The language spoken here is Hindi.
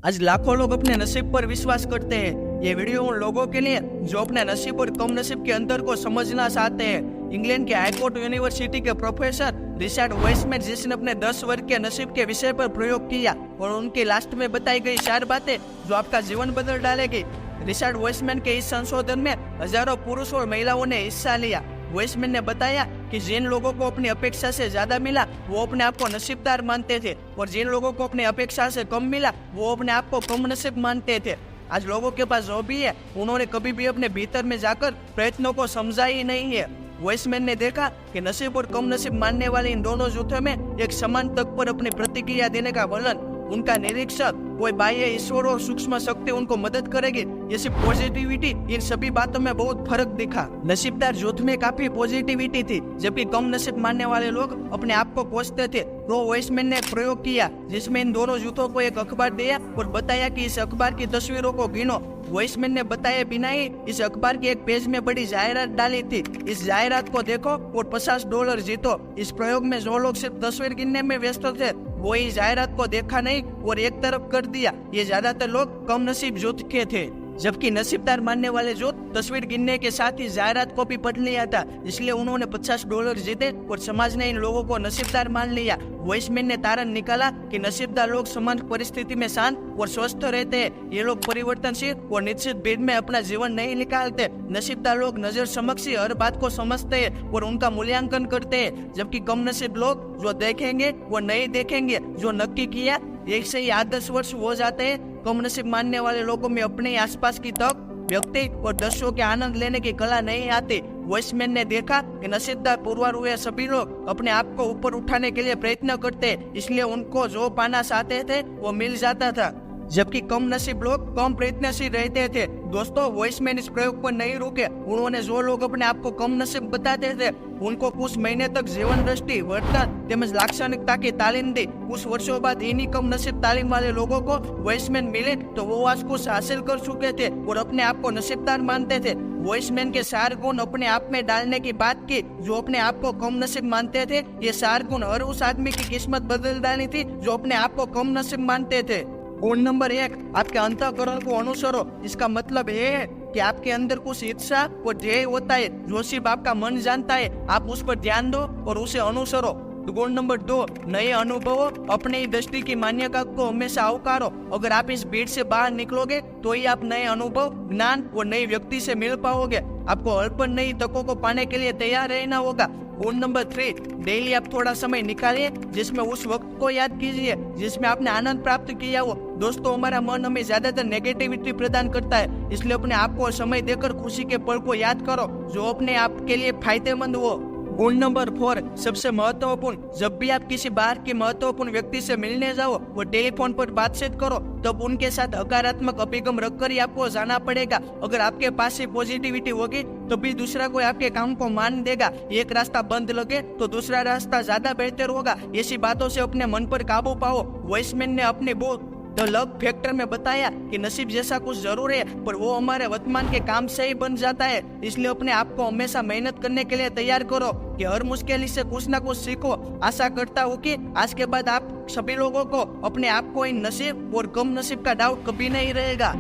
आज लाखों लोग अपने नसीब पर विश्वास करते हैं। ये वीडियो उन लोगों के लिए जो अपने नसीब और कम नसीब के अंतर को समझना चाहते हैं। इंग्लैंड के हाईकोर्ट यूनिवर्सिटी के प्रोफेसर रिचर्ड वेस्टमैन, जिसने अपने 10 वर्ग के नसीब के विषय पर प्रयोग किया और उनकी लास्ट में बताई गई 4 बातें जो आपका जीवन बदल डालेगी। रिचर्ड वेस्टमैन के इस संशोधन में हजारों पुरुष और महिलाओं ने हिस्सा लिया। वेस्टमैन ने बताया कि जिन लोगों को अपनी अपेक्षा से ज्यादा मिला वो अपने आप को नसीबदार मानते थे, और जिन लोगों को अपनी अपेक्षा से कम मिला वो अपने आप को कम नसीब मानते थे। आज लोगों के पास जो भी है उन्होंने कभी भी अपने भीतर में जाकर प्रयत्नों को समझा ही नहीं है। वेस्टमैन ने देखा कि नसीब और कम नसीब मानने वाले इन दोनों जूथों में एक समान तक पर अपनी प्रतिक्रिया देने का वर्णन। उनका निरीक्षक कोई बाह्य ईश्वर और सूक्ष्म शक्ति उनको मदद करेगी, ये सिर्फ पॉजिटिविटी, इन सभी बातों में बहुत फर्क दिखा। नसीबदार जूथ में काफी पॉजिटिविटी थी, जबकि कम नसीब मानने वाले लोग अपने आप को कोसते थे। तो वेस्टमैन ने प्रयोग किया जिसमें इन दोनों जूथों को एक अखबार दिया और बताया कि इस अखबार की तस्वीरों को गिनो। वेस्टमैन ने बताए बिना ही इस अखबार के एक पेज में बड़ी जाहिरात डाली थी। इस जाहिरात को देखो और $50 जीतो। इस प्रयोग में जो लोग सिर्फ तस्वीर गिनने में व्यस्त थे वो इस जाहिरात को देखा नहीं और एक तरफ कर दिया। ये ज्यादातर लोग कम नसीब जूथ के थे, जबकि नसीबदार मानने वाले जूथ तस्वीर गिनने के साथ ही जाहिरात को भी पढ़ लिया था, इसलिए उन्होंने $50 जीते और समाज ने इन लोगों को नसीबदार मान लिया। वेस्टमैन ने तारण निकाला कि नसीबदार लोग समान परिस्थिति में शांत और स्वस्थ रहते हैं। ये लोग परिवर्तनशील और निश्चित भीड़ में अपना जीवन नहीं निकालते। नसीबदार लोग नजर समक्ष हर बात को समझते हैं और उनका मूल्यांकन करते हैं, जबकि कम नसीब लोग जो देखेंगे वो नहीं देखेंगे, जो नक्की किया एक से ही 8-10 वर्ष हो जाते हैं। कम नसीब मानने वाले लोगों में अपने आसपास की तक, व्यक्ति और दृश्यों के आनंद लेने की कला नहीं आती। वेस्टमैन ने देखा कि नसीबदार पुरवार हुए सभी लोग अपने आप को ऊपर उठाने के लिए प्रयत्न करते, इसलिए उनको जो पाना चाहते थे वो मिल जाता था, जबकि कम नसीब लोग कम प्रयत्नशील रहते थे। दोस्तों, वेस्टमैन इस प्रयोग पर नहीं रुके। उन्होंने जो लोग अपने आप को कम नसीब बताते थे उनको कुछ महीने तक जीवन दृष्टि, वर्तन तेमज लाक्षणिकता की तालीम दी। कुछ वर्षों बाद इन्हीं कम नसीब तालीम वाले लोगों को वेस्टमैन मिले तो वो आज कुछ हासिल कर चुके थे और अपने आप को नसीबदार मानते थे। वेस्टमैन के 4 गुण अपने आप में डालने की बात की जो अपने आप को कम नसीब मानते थे। ये 4 गुण हर उस आदमी की किस्मत बदल डाली थी जो अपने आप को कम नसीब मानते थे। गुण नंबर 1, आपके अंतःकरण को अनुसरो। इसका मतलब ये है कि आपके अंदर कुछ इच्छा और ध्येय होता है जो सिर्फ आपका मन जानता है। आप उस पर ध्यान दो और उसे अनुसरो। गुण नंबर 2, नए अनुभवों, अपने ही दृष्टि की मान्यता को हमेशा आवकारो। अगर आप इस भीड़ से बाहर निकलोगे तो ही आप नए अनुभव, ज्ञान और नई व्यक्ति से मिल पाओगे। आपको अल्प नई तकों को पाने के लिए तैयार रहना होगा। गुण नंबर 3, डेली आप थोड़ा समय निकालिए जिसमें उस वक्त को याद कीजिए जिसमें आपने आनंद प्राप्त किया हो। दोस्तों, हमारा मन हमें ज्यादातर नेगेटिविटी प्रदान करता है, इसलिए अपने आप को समय देकर खुशी के पल को याद करो जो अपने आप के लिए फायदेमंद हो। गुण नंबर 4, सबसे महत्वपूर्ण, जब भी आप किसी बाहर के महत्वपूर्ण व्यक्ति से मिलने जाओ वो टेलीफोन पर बातचीत करो तब उनके साथ हकारात्मक अभिगम रखकर ही आपको जाना पड़ेगा। अगर आपके पास से पॉजिटिविटी होगी तो भी दूसरा कोई आपके काम को मान देगा। एक रास्ता बंद लगे तो दूसरा रास्ता ज्यादा बेहतर होगा। ऐसी बातों से अपने मन पर काबू पाओ। वेस्टमैन ने अपने बुक द लक फैक्टर में बताया कि नसीब जैसा कुछ जरूर है पर वो हमारे वर्तमान के काम से ही बन जाता है, इसलिए अपने आप को हमेशा मेहनत करने के लिए तैयार करो कि हर मुश्किल से कुछ ना कुछ सीखो। आशा करता हूँ कि आज के बाद आप सभी लोगों को अपने आप को इन नसीब और कम नसीब का डाउट कभी नहीं रहेगा।